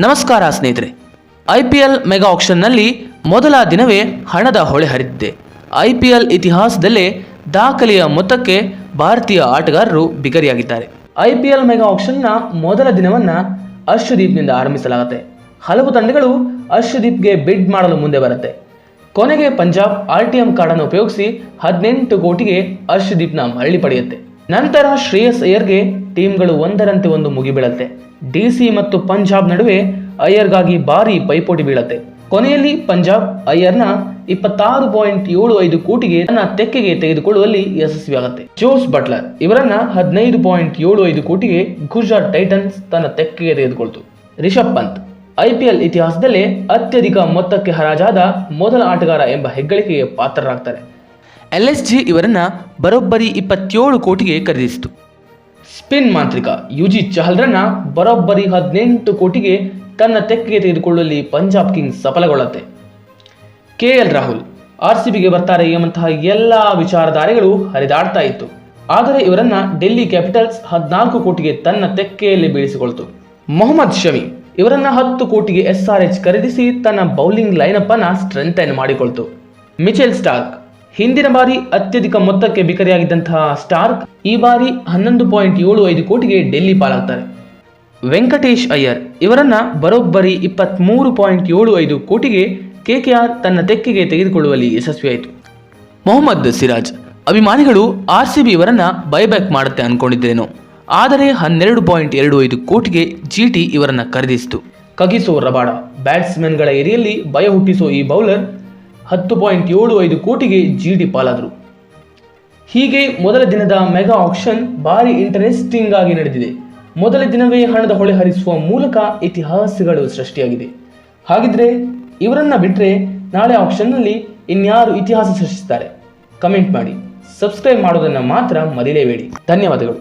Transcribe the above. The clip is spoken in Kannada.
ನಮಸ್ಕಾರ ಸ್ನೇಹಿತರೆ, IPL ಮೆಗಾ ಆಕ್ಷನ್ನಲ್ಲಿ ಮೊದಲ ದಿನವೇ ಹಣದ ಹೊಳೆ ಹರಿದಿದೆ. IPL ಇತಿಹಾಸದಲ್ಲೇ ದಾಖಲೆಯ ಮೊತ್ತಕ್ಕೆ ಭಾರತೀಯ ಆಟಗಾರರು ಬಿಕರಿಯಾಗಿದ್ದಾರೆ. IPL ಮೆಗಾ ಆಕ್ಷನ್ನ ಮೊದಲ ದಿನವನ್ನ ಅರ್ಶದೀಪ್ನಿಂದ ಆರಂಭಿಸಲಾಗುತ್ತೆ. ಹಲವು ತಂಡಗಳು ಅರ್ಶದೀಪ್ಗೆ ಬಿಡ್ ಮಾಡಲು ಮುಂದೆ ಬರುತ್ತೆ. ಕೊನೆಗೆ ಪಂಜಾಬ್ RTM ಕಾರ್ಡನ್ನು ಉಪಯೋಗಿಸಿ 18 ಕೋಟಿಗೆ ಅರ್ಶದೀಪ್ನ ಮರಳಿ ಪಡೆಯುತ್ತೆ. ನಂತರ ಶ್ರೇಯಸ್ ಅಯ್ಯರ್ಗೆ ಟೀಮ್ಗಳು ಒಂದರಂತೆ ಒಂದು ಮುಗಿಬೀಳುತ್ತೆ. DC ಮತ್ತು ಪಂಜಾಬ್ ನಡುವೆ ಅಯ್ಯರ್ಗಾಗಿ ಭಾರಿ ಪೈಪೋಟಿ ಬೀಳುತ್ತೆ. ಕೊನೆಯಲ್ಲಿ ಪಂಜಾಬ್ ಅಯ್ಯರ್ನ 26.75 ಕೋಟಿಗೆ ತನ್ನ ತೆಕ್ಕೆಗೆ ತೆಗೆದುಕೊಳ್ಳುವಲ್ಲಿ ಯಶಸ್ವಿಯಾಗುತ್ತೆ. ಜೋಸ್ ಬಟ್ಲರ್ ಇವರನ್ನ 15.75 ಕೋಟಿಗೆ ಗುಜರಾತ್ ಟೈಟನ್ಸ್ ತನ್ನ ತೆಕ್ಕೆಗೆ ತೆಗೆದುಕೊಳ್ತು. ರಿಷಬ್ ಪಂತ್ IPL ಇತಿಹಾಸದಲ್ಲೇ ಅತ್ಯಧಿಕ ಮೊತ್ತಕ್ಕೆ ಹರಾಜಾದ ಮೊದಲ ಆಟಗಾರ ಎಂಬ ಹೆಗ್ಗಳಿಕೆಗೆ ಪಾತ್ರರಾಗ್ತಾರೆ. LSG ಇವರನ್ನ ಬರೋಬ್ಬರಿ 27 ಕೋಟಿಗೆ ಖರೀದಿಸಿತು. ಸ್ಪಿನ್ ಮಾಂತ್ರಿಕ UG ಚಹಲ್ರನ್ನ ಬರೋಬ್ಬರಿ 18 ಕೋಟಿಗೆ ತನ್ನ ತೆಕ್ಕೆಗೆ ತೆಗೆದುಕೊಳ್ಳುವಲ್ಲಿ ಪಂಜಾಬ್ ಕಿಂಗ್ಸ್ ಸಫಲಗೊಳ್ಳುತ್ತೆ. KL ರಾಹುಲ್ RCBಗೆ ಬರ್ತಾರೆ ಎಂಬಂತಹ ಎಲ್ಲಾ ವಿಚಾರಧಾರೆಗಳು ಹರಿದಾಡ್ತಾ ಇತ್ತು. ಆದರೆ ಇವರನ್ನ ಡೆಲ್ಲಿ ಕ್ಯಾಪಿಟಲ್ಸ್ 14 ಕೋಟಿಗೆ ತನ್ನ ತೆಕ್ಕೆಯಲ್ಲಿ ಬೀಳಿಸಿಕೊಳ್ತು. ಮೊಹಮ್ಮದ್ ಶಮಿ ಇವರನ್ನ 10 ಕೋಟಿಗೆ SRH ಖರೀದಿಸಿ ತನ್ನ ಬೌಲಿಂಗ್ ಲೈನಪ್ ಅನ್ನ ಸ್ಟ್ರೆಂಥನ್ ಮಾಡಿಕೊಳ್ತು. ಮಿಚೆಲ್ ಸ್ಟಾರ್ಕ್ ಹಿಂದಿನ ಬಾರಿ ಅತ್ಯಧಿಕ ಮೊತ್ತಕ್ಕೆ ಬಿಕರಿಯಾಗಿದ್ದಂತಹ ಸ್ಟಾರ್ಕ್ ಈ ಬಾರಿ 11.75 ಕೋಟಿಗೆ ಡೆಲ್ಲಿ ಪಾಲಾಗ್ತಾರೆ. ವೆಂಕಟೇಶ್ ಅಯ್ಯರ್ ಇವರನ್ನ ಬರೋಬ್ಬರಿ 23.75 ಕೋಟಿಗೆ KKR ತನ್ನ ತೆಕ್ಕೆಗೆ ತೆಗೆದುಕೊಳ್ಳುವಲ್ಲಿ ಯಶಸ್ವಿಯಾಯಿತು. ಮೊಹಮ್ಮದ್ ಸಿರಾಜ್ ಅಭಿಮಾನಿಗಳು RCB ಇವರನ್ನ ಬೈಬ್ಯಾಕ್ ಮಾಡುತ್ತೆ ಅನ್ಕೊಂಡಿದ್ದೇನೋ, ಆದರೆ 12.25 ಕೋಟಿಗೆ GT ಇವರನ್ನ ಖರೀದಿಸಿತು. ಕಗಿಸೋ ರಬಾಡ ಬ್ಯಾಟ್ಸ್ಮನ್ಗಳ ಏರಿಯಲ್ಲಿ ಭಯ ಹುಟ್ಟಿಸೋ ಈ ಬೌಲರ್ 10.75 ಕೋಟಿಗೆ GT ಪಾಲಾದರು. ಹೀಗೆ ಮೊದಲ ದಿನದ ಮೆಗಾ ಆಕ್ಷನ್ ಭಾರಿ ಇಂಟರೆಸ್ಟಿಂಗ್ ಆಗಿ ನಡೆದಿದೆ. ಮೊದಲ ದಿನವೇ ಹಣದ ಹೊಳೆ ಹರಿಸುವ ಮೂಲಕ ಇತಿಹಾಸಗಳು ಸೃಷ್ಟಿಯಾಗಿದೆ. ಹಾಗಿದ್ರೆ ಇವರನ್ನ ಬಿಟ್ಟರೆ ನಾಳೆ ಆಕ್ಷನ್ನಲ್ಲಿ ಇನ್ಯಾರು ಇತಿಹಾಸ ಸೃಷ್ಟಿಸ್ತಾರೆ? ಕಮೆಂಟ್ ಮಾಡಿ, ಸಬ್ಸ್ಕ್ರೈಬ್ ಮಾಡೋದನ್ನು ಮಾತ್ರ ಮರೆಯಲೇಬೇಡಿ. ಧನ್ಯವಾದಗಳು.